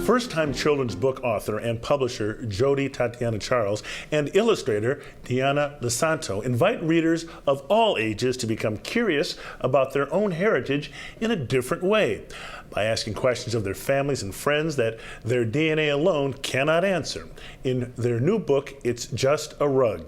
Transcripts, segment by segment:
First-time children's book author and publisher Jodi-Tatiana Charles and illustrator Diana Lisanto invite readers of all ages to become curious about their own heritage in a different way by asking questions of their families and friends that their DNA alone cannot answer. In their new book, It's Just a Rug.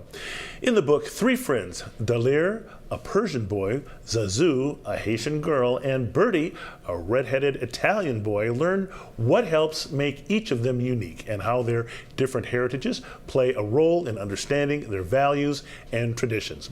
In the book, three friends, Dalir, a Persian boy, Zazu, a Haitian girl, and Bertie, a redheaded Italian boy, learn what helps make each of them unique and how their different heritages play a role in understanding their values and traditions.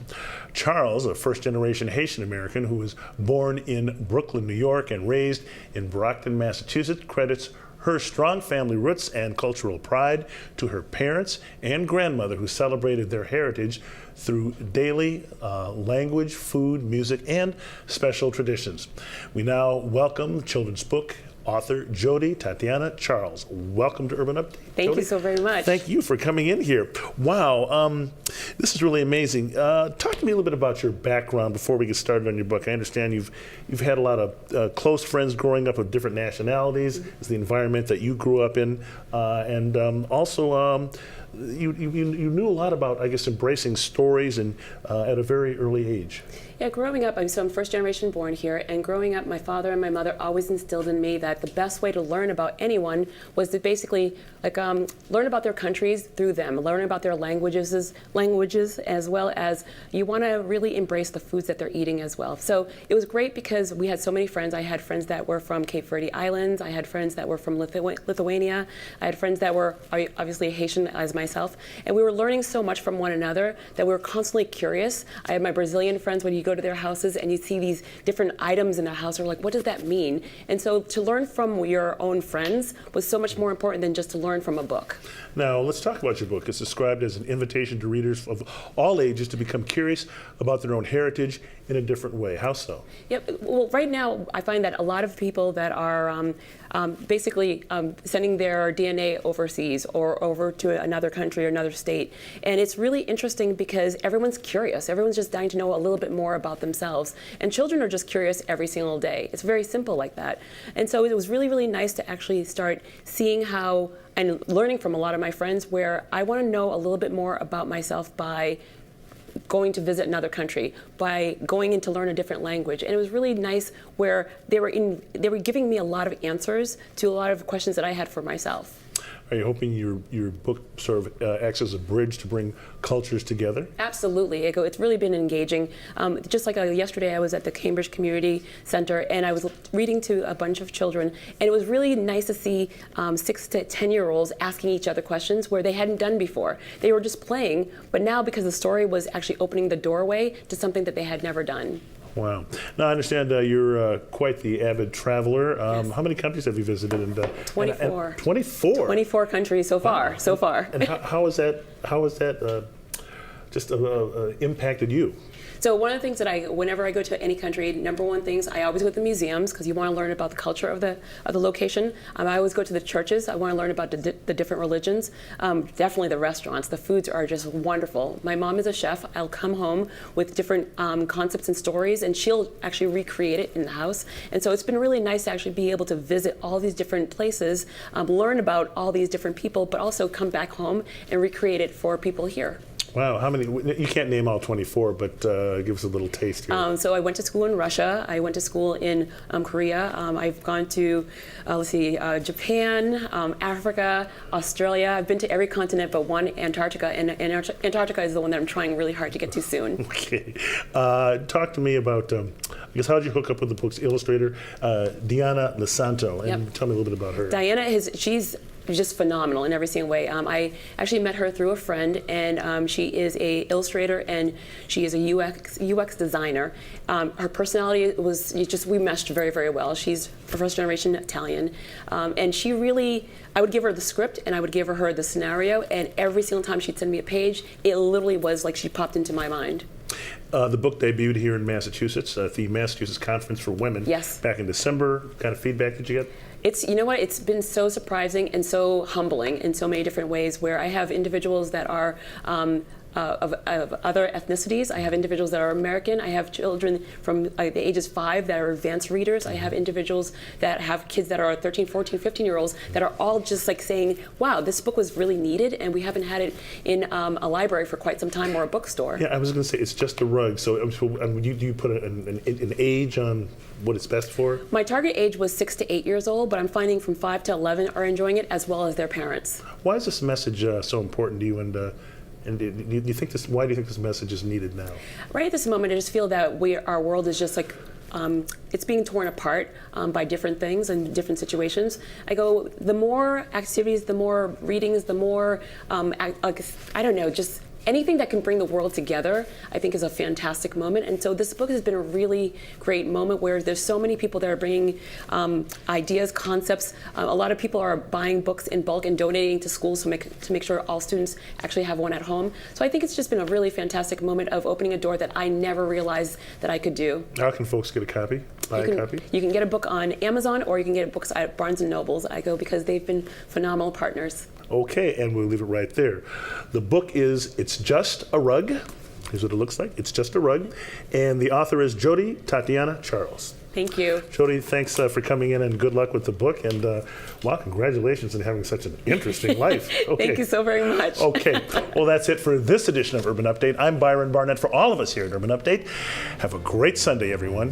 Charles, a first-generation Haitian American who was born in Brooklyn, New York, and raised in Brockton, Massachusetts, credits her strong family roots and cultural pride to her parents and grandmother, who celebrated their heritage through daily language, food, music, and special traditions. We now welcome children's book author Jodi-Tatiana Charles. Welcome to Urban Update. Thank you so very much. Thank you for coming in here. Wow, this is really amazing. Talk to me a little bit about your background before we get started on your book. I understand you've had a lot of close friends growing up of different nationalities. It's the environment that you grew up in, and also you knew a lot about, I guess, embracing stories and at a very early age. Yeah, growing up, I'm first generation born here, and growing up, my father and my mother always instilled in me that the best way to learn about anyone was to basically learn about their countries through them, learn about their languages, as well as you want to really embrace the foods that they're eating as well. So it was great because we had so many friends. I had friends that were from Cape Verde Islands. I had friends that were from Lithuania. I had friends that were obviously Haitian as myself, and we were learning so much from one another that we were constantly curious. I had my Brazilian friends. When you go to their houses and you see these different items in their house, are like, what does that mean? And so to learn from your own friends was so much more important than just to learn from a book. Now, let's talk about your book. It's described as an invitation to readers of all ages to become curious about their own heritage in a different way. How so? Yep. Well, right now, I find that a lot of people that are basically sending their DNA overseas or over to another country or another state. And it's really interesting because everyone's curious. Everyone's just dying to know a little bit more about themselves. And children are just curious every single day. It's very simple like that. And so it was really, really nice to actually start seeing how and learning from a lot of my friends where I want to know a little bit more about myself by going to visit another country, by going in to learn a different language. And it was really nice where they were giving me a lot of answers to a lot of questions that I had for myself. Are you hoping your book sort of acts as a bridge to bring cultures together? Absolutely. It's really been engaging. Just like yesterday, I was at the Cambridge Community Center, and I was reading to a bunch of children, and it was really nice to see 6 to 10-year-olds asking each other questions where they hadn't done before. They were just playing, but now because the story was actually opening the doorway to something that they had never done. Wow. Now, I understand you're quite the avid traveler. Yes. How many countries have you visited? 24. And 24? 24 countries so far. Wow. So far. And how has that just impacted you? So one of the things that whenever I go to any country, number one things, I always go to the museums because you want to learn about the culture of the location. I always go to the churches. I want to learn about the different religions. Definitely the restaurants. The foods are just wonderful. My mom is a chef. I'll come home with different concepts and stories, and she'll actually recreate it in the house. And so it's been really nice to actually be able to visit all these different places, learn about all these different people, but also come back home and recreate it for people here. Wow, how many? You can't name all 24, but give us a little taste here. So I went to school in Russia. I went to school in Korea. I've gone to, Japan, Africa, Australia. I've been to every continent but one, Antarctica, and Antarctica is the one that I'm trying really hard to get to soon. Okay. Talk to me about, I guess, how did you hook up with the book's illustrator, Diana Lisanto, and Tell me a little bit about her. Diana she's just phenomenal in every single way. I actually met her through a friend, and she is a illustrator and she is a UX designer. Her personality we meshed very, very well. She's first generation Italian, and she really, I would give her the script and I would give her the scenario, and every single time she'd send me a page, it literally was like she popped into my mind. The book debuted here in Massachusetts at the Massachusetts Conference for Women back in December. What kind of feedback did you get? It's been so surprising and so humbling in so many different ways, where I have individuals that are of other ethnicities. I have individuals that are American. I have children from the ages 5 that are advanced readers. I have individuals that have kids that are 13, 14, 15-year-olds that are all just like saying, wow, this book was really needed, and we haven't had it in a library for quite some time or a bookstore. Yeah, I was going to say, it's just a rug. So you put an age on what it's best for? My target age was 6 to 8 years old, but I'm finding from 5 to 11 are enjoying it, as well as their parents. Why is this message so important to you, and do you think why do you think this message is needed now? Right at this moment, I just feel that our world is just like, it's being torn apart by different things and different situations. I go, the more activities, the more readings, the more, I don't know, just anything that can bring the world together, I think is a fantastic moment. And so this book has been a really great moment where there's so many people that are bringing ideas, concepts. A lot of people are buying books in bulk and donating to schools to make sure all students actually have one at home. So I think it's just been a really fantastic moment of opening a door that I never realized that I could do. How can folks get a copy? Buy a copy? You can get a book on Amazon, or you can get books at Barnes & Nobles. I go because they've been phenomenal partners. Okay, and we'll leave it right there. The book is It's Just a Rug. Here's what it looks like. It's Just a Rug. And the author is Jodi-Tatiana Charles. Thank you. Jodi, thanks for coming in, and good luck with the book. And wow, congratulations on having such an interesting life. Okay. Thank you so very much. Okay, well, that's it for this edition of Urban Update. I'm Byron Barnett. For all of us here at Urban Update, have a great Sunday, everyone.